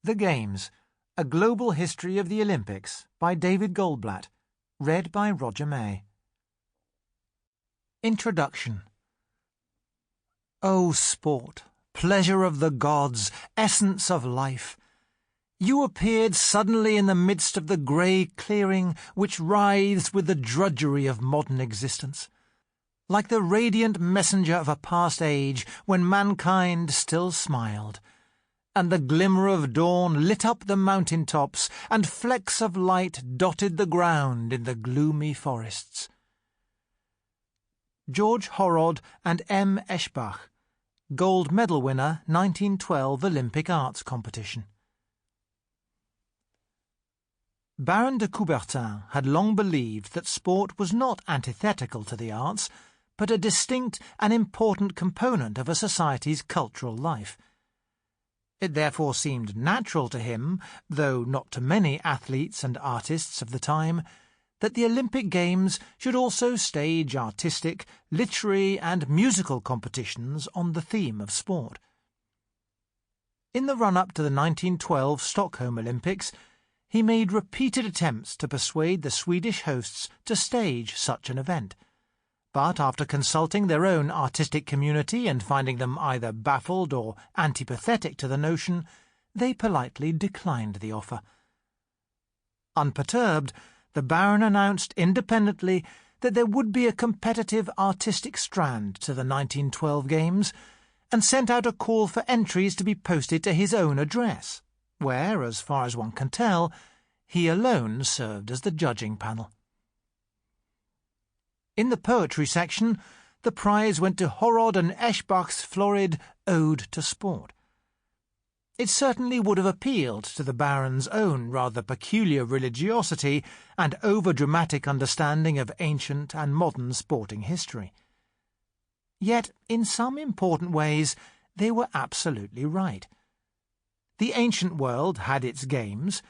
The Games, A Global History of the Olympics by David Goldblatt, read by Roger May. Introduction. O sport, pleasure of the gods, essence of life! You appeared suddenly in the midst of the grey clearing which writhes with the drudgery of modern existence, like the radiant messenger of a past age when mankind still smiled, and the glimmer of dawn lit up the mountain tops, and flecks of light dotted the ground in the gloomy forests. George Horrod and M. Eschbach, gold medal winner 1912 Olympic Arts Competition. Baron de Coubertin had long believed that sport was not antithetical to the arts, but a distinct and important component of a society's cultural life. It therefore seemed natural to him, though not to many athletes and artists of the time, that the Olympic Games should also stage artistic, literary and musical competitions on the theme of sport. In the run-up to the 1912 Stockholm Olympics, he made repeated attempts to persuade the Swedish hosts to stage such an event, but after consulting their own artistic community and finding them either baffled or antipathetic to the notion, they politely declined the offer. Unperturbed, the Baron announced independently that there would be a competitive artistic strand to the 1912 Games, and sent out a call for entries to be posted to his own address, where, as far as one can tell, he alone served as the judging panel. In the poetry section, the prize went to Horrod and Eschbach's florid Ode to Sport. It certainly would have appealed to the Baron's own rather peculiar religiosity and over-dramatic understanding of ancient and modern sporting history. Yet, in some important ways, they were absolutely right. The ancient world had its games,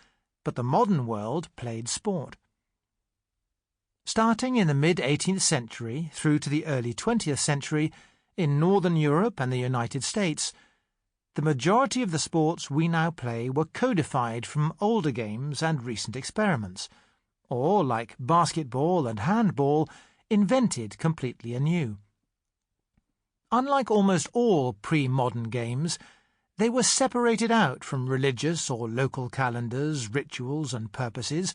but the modern world played sport. Starting in the mid-18th century through to the early 20th century, in Northern Europe and the United States, the majority of the sports we now play were codified from older games and recent experiments, or, like basketball and handball, invented completely anew. Unlike almost all pre-modern games, they were separated out from religious or local calendars, rituals and purposes,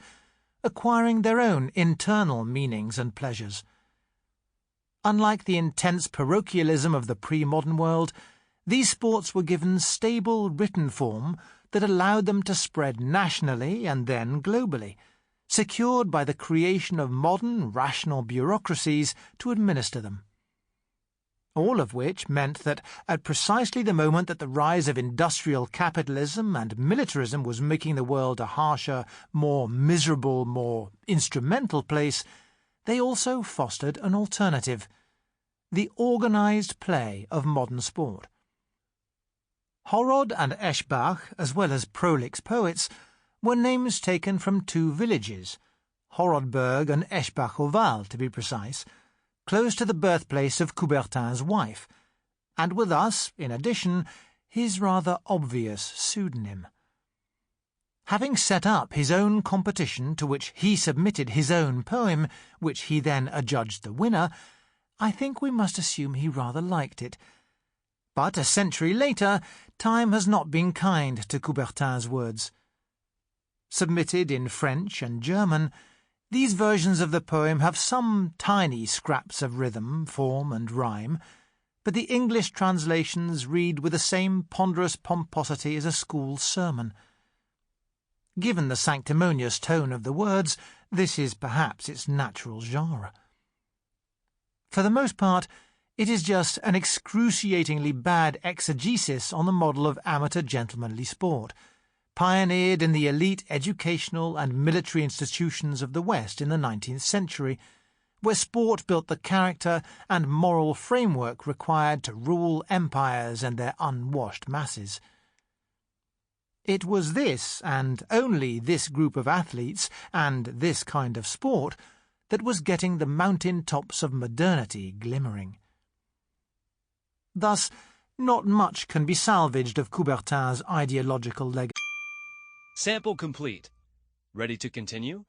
acquiring their own internal meanings and pleasures. Unlike the intense parochialism of the pre-modern world, these sports were given stable written form that allowed them to spread nationally and then globally, secured by the creation of modern rational bureaucracies to administer them. All of which meant that, at precisely the moment that the rise of industrial capitalism and militarism was making the world a harsher, more miserable, more instrumental place, they also fostered an alternative: the organised play of modern sport. Horrod and Eschbach, as well as prolix poets, were names taken from two villages, Horodberg and Eschbach-Oval to be precise, close to the birthplace of Coubertin's wife, and with us, in addition, his rather obvious pseudonym. Having set up his own competition to which he submitted his own poem, which he then adjudged the winner, I think we must assume he rather liked it. But a century later, time has not been kind to Coubertin's words. Submitted in French and German, these versions of the poem have some tiny scraps of rhythm, form, and rhyme, but the English translations read with the same ponderous pomposity as a school sermon. Given the sanctimonious tone of the words, this is perhaps its natural genre. For the most part, it is just an excruciatingly bad exegesis on the model of amateur gentlemanly sport, pioneered in the elite educational and military institutions of the West in the 19th century, where sport built the character and moral framework required to rule empires and their unwashed masses. It was this, and only this group of athletes, and this kind of sport, that was getting the mountain tops of modernity glimmering. Thus, not much can be salvaged of Coubertin's ideological legacy. Sample complete. Ready to continue?